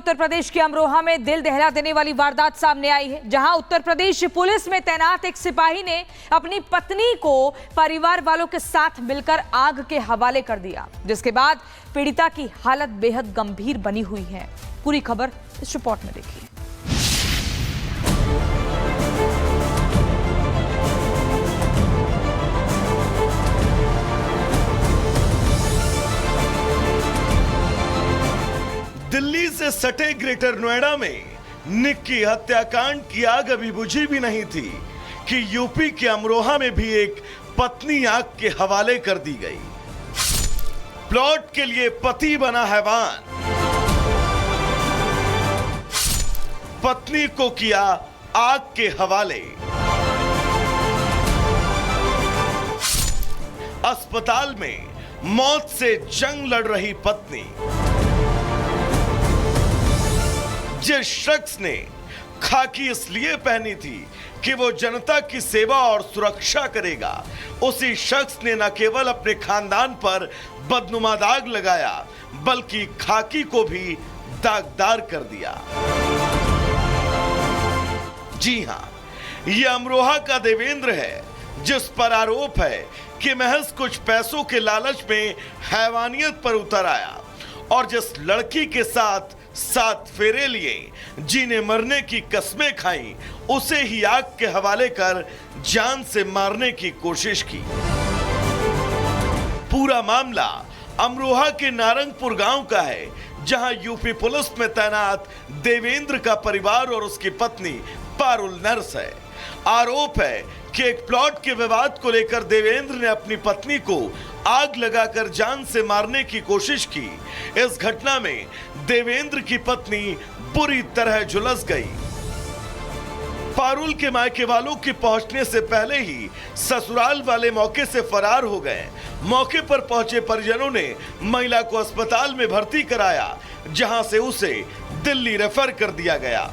उत्तर प्रदेश के अमरोहा में दिल दहला देने वाली वारदात सामने आई है, जहां उत्तर प्रदेश पुलिस में तैनात एक सिपाही ने अपनी पत्नी को परिवार वालों के साथ मिलकर आग के हवाले कर दिया, जिसके बाद पीड़िता की हालत बेहद गंभीर बनी हुई है। पूरी खबर इस रिपोर्ट में देखिए। दिल्ली से सटे ग्रेटर नोएडा में निक्की हत्याकांड की आग अभी बुझी भी नहीं थी कि यूपी के अमरोहा में भी एक पत्नी आग के हवाले कर दी गई। प्लॉट के लिए पति बना हैवान, पत्नी को किया आग के हवाले। अस्पताल में मौत से जंग लड़ रही पत्नी। जिस शख्स ने खाकी इसलिए पहनी थी कि वो जनता की सेवा और सुरक्षा करेगा, उसी शख्स ने न केवल अपने खानदान पर बदनुमा दाग लगाया, बल्कि खाकी को भी दागदार कर दिया। जी हां, यह अमरोहा का देवेंद्र है, जिस पर आरोप है कि महज कुछ पैसों के लालच में हैवानियत पर उतर आया और जिस लड़की के साथ 7 फेरे लिए, जीने मरने की कस्में खाई, उसे ही आग के हवाले कर जान से मारने की कोशिश की। पूरा मामला अमरोहा के नारंगपुर गांव का है, जहां यूपी पुलिस में तैनात देवेंद्र का परिवार और उसकी पत्नी पारुल नर्स है। आरोप है कि एक प्लॉट के विवाद को लेकर देवेंद्र ने अपनी पत्नी को आग लगाकर जान से मारने की कोशिश की। इस घटना में देवेंद्र की पत्नी बुरी तरह झुलस गई। पारुल के मायके वालों के पहुंचने से पहले ही ससुराल वाले मौके से फरार हो गए। मौके पर पहुंचे परिजनों ने महिला को अस्पताल में भर्ती कराया, जहां से उसे दिल्ली रेफर कर दिया गया।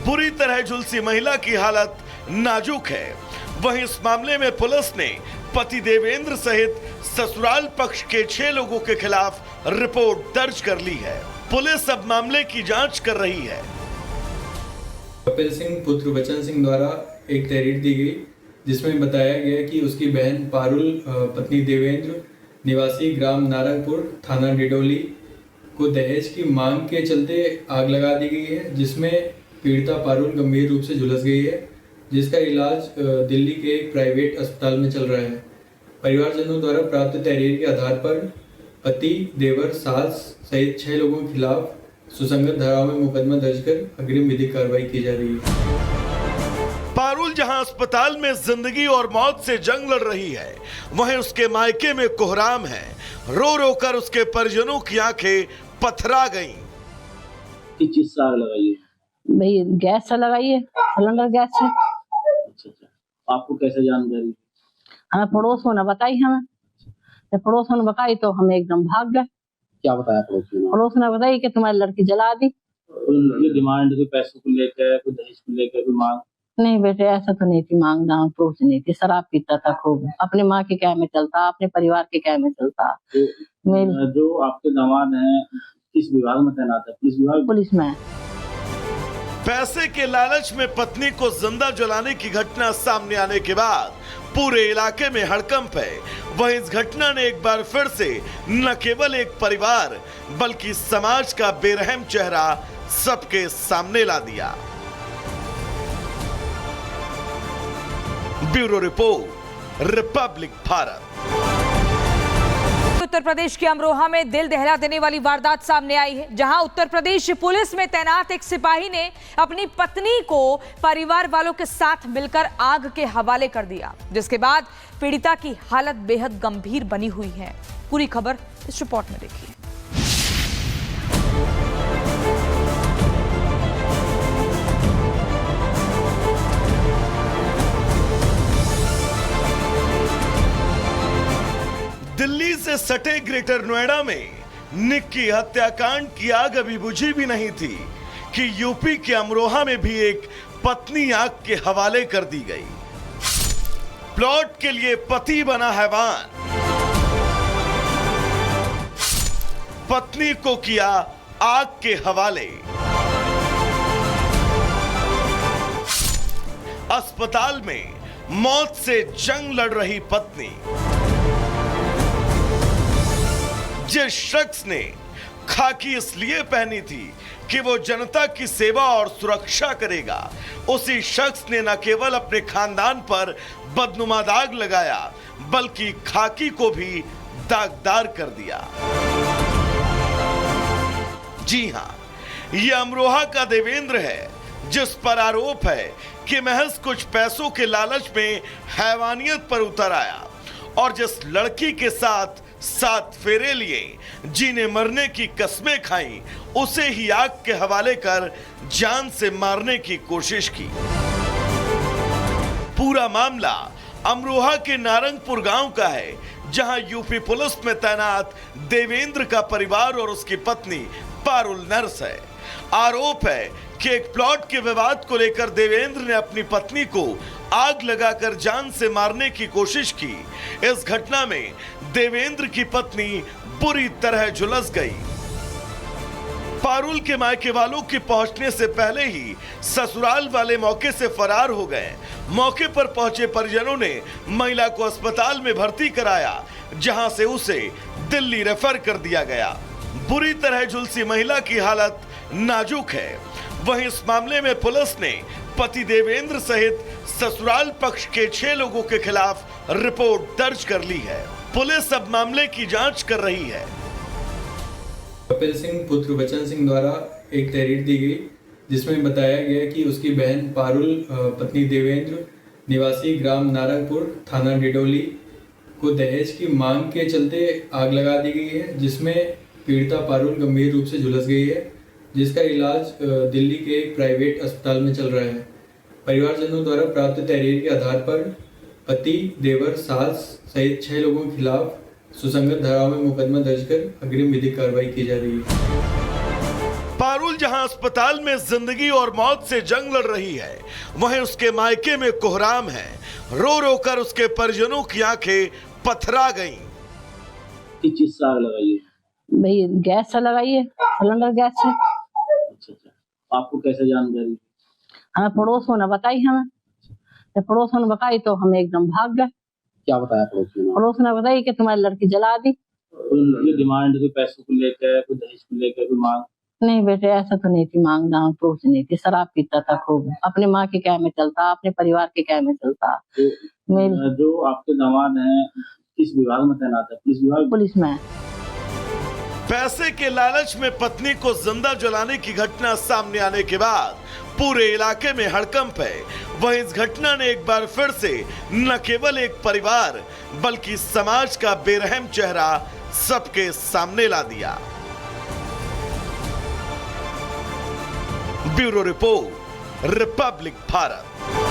बुरी तरह झुलसी महिला की हालत नाजुक है। वहीं इस मामले में पुलिस ने पति देवेंद्र सहित ससुराल पक्ष के 6 लोगों के खिलाफ रिपोर्ट दर्ज कर ली है। पुलिस अब मामले की जांच कर रही है। कपिल सिंह पुत्र बचन सिंह द्वारा एक तहरीर दी गई, जिसमें बताया गया कि उसकी बहन पारुल पत्नी देवेंद्र निवासी ग्राम नारंगपुर थाना डिडोली को दहेज की मांग के चलते आग लगा दी गई है, जिसमें पीड़िता पारुल गंभीर रूप से झुलस गई है, जिसका इलाज दिल्ली के एक प्राइवेट अस्पताल में चल रहा है। परिवारजनों द्वारा प्राप्त तहरीर के आधार पर पति, देवर, सास सहित 6 लोगों के खिलाफ सुसंगत धाराओं में मुकदमा दर्ज कर अग्रिम विधिक कार्रवाई की जा रही है। पारुल जहां अस्पताल में जिंदगी और मौत से जंग लड़ रही है, वहीं उसके मायके में कोहराम है। रो रो कर उसके परिजनों की आंखें पथरा गईं। किस चीज से आग लगाई है? भाई गैस से लगाई है, सिलेंडर गैस से। अच्छा, आपको कैसे जानकारी? हमें पड़ोसियों ने बताई, जब पड़ोसियों ने बताई तो हम एकदम भाग गए। क्या बताया पड़ोसियों ने बताई कि तुम्हारी लड़की जला दी। उनकी डिमांड कोई पैसों को लेकर, कोई दहेज को लेकर कोई मांग? नहीं बेटे, ऐसा तो नहीं थी मांग, ना पड़ोस नहीं थी। शराब पीता था खूब, अपने माँ के क्या में चलता, अपने परिवार के क्या में चलता। तो जो आपके दामाद हैं किस विभाग में तैनात है? पुलिस विभाग? पुलिस में। पैसे के लालच में पत्नी को जिंदा जलाने की घटना सामने आने के बाद पूरे इलाके में हड़कंप है। वहीं इस घटना ने एक बार फिर से न केवल एक परिवार बल्कि समाज का बेरहम चेहरा सबके सामने ला दिया। Bureau report, republic Bharat. Uttar Pradesh के अमरोहा में दिल दहला देने वाली वारदात सामने आई है, जहां उत्तर प्रदेश पुलिस में तैनात एक सिपाही ने अपनी पत्नी को परिवार वालों के साथ मिलकर आग के हवाले कर दिया, जिसके बाद पीड़िता की हालत बेहद गंभीर बनी हुई है। पूरी खबर इस रिपोर्ट में देखिए। दिल्ली से सटे ग्रेटर नोएडा में निक्की हत्याकांड की आग अभी बुझी भी नहीं थी कि यूपी के अमरोहा में भी एक पत्नी आग के हवाले कर दी गई। प्लॉट के लिए पति बना हैवान, पत्नी को किया आग के हवाले। अस्पताल में मौत से जंग लड़ रही पत्नी। जिस शख्स ने खाकी इसलिए पहनी थी कि वो जनता की सेवा और सुरक्षा करेगा, उसी शख्स ने न केवल अपने खानदान पर बदनुमा दाग लगाया बल्कि खाकी को भी दागदार कर दिया। जी हां, ये अमरोहा का देवेंद्र है, जिस पर आरोप है कि महज कुछ पैसों के लालच में हैवानियत पर उतर आया और जिस लड़की के साथ 7 फेरे लिए, जीने मरने की कस्में खाई, उसे ही आग के हवाले कर जान से मारने की कोशिश की। पूरा मामला अमरोहा के नारंगपुर गांव का है, जहां यूपी पुलिस में तैनात देवेंद्र का परिवार और उसकी पत्नी पारुल नर्स है। आरोप है कि एक प्लॉट के विवाद को लेकर देवेंद्र ने अपनी पत्नी को आग लगाकर जान से मारने की कोशिश की। इस घटना में देवेंद्र की पत्नी बुरी तरह झुलस गई। पारुल के मायके वालों के पहुंचने से पहले ही ससुराल वाले मौके से फरार हो गए। मौके पर पहुंचे परिजनों ने महिला को अस्पताल में भर्ती कराया, जहां से उसे दिल्ली रेफर कर दिया गया। बुरी तरह झुलसी महिला की हालत नाजुक है। वहीं इस मामले में पुलिस ने पति देवेंद्र सहित ससुराल पक्ष के 6 लोगों के खिलाफ रिपोर्ट दर्ज कर ली है। पुलिस अब मामले की जांच कर रही है। कपिल सिंह पुत्र वचन सिंह द्वारा एक तहरीर दी गई, जिसमें बताया गया कि उसकी बहन पारुल पत्नी देवेंद्र निवासी ग्राम नारंगपुर थाना डिडोली को दहेज की मांग के चलते आग लगा दी गई है, जिसमें पीड़िता पारुल गंभीर रूप से झुलस गई है, जिसका इलाज दिल्ली के एक प्राइवेट अस्पताल में चल रहा है। परिवारजनों द्वारा प्राप्त तहरीर के आधार पर पति, देवर, सास सहित 6 लोगों के खिलाफ सुसंगत धाराओं में मुकदमा दर्ज कर अग्रिम विधिक कार्रवाई की जा रही है। पारुल जहां अस्पताल में जिंदगी और मौत से जंग लड़ रही है, वहीं उसके मायके में कोहराम है। रो रो कर उसके परिजनों की आंखें पथरा गईं। किस चीज से आग लगाई है? भाई गैस से लगाई है, सिलेंडर गैस से। अच्छा, आपको कैसे जानकारी? हमें पड़ोसों ने बताई। जब पड़ोसों ने बताई तो हम एकदम भाग गए। क्या बताया पड़ोसी ने? पड़ोस ने बताई कि तुम्हारी लड़की जला दी। उनकी डिमांड कोई पैसों को लेकर, कोई दहेज को लेकर कोई मांग? नहीं बेटे, ऐसा तो नहीं थी मांग दांग, कुछ नहीं थी। शराब पीता था खूब, अपने माँ के क्या में चलता, अपने परिवार के क्या में चलता। जो आपके दामाद हैं किस विभाग में तैनात है? पुलिस विभाग? पुलिस में। पैसे के लालच में पत्नी को जिंदा जलाने की घटना सामने आने के बाद पूरे इलाके में हड़कंप है। वहीं इस घटना ने एक बार फिर से न केवल एक परिवार बल्कि समाज का बेरहम चेहरा सबके सामने ला दिया। Bureau report, republic Bharat.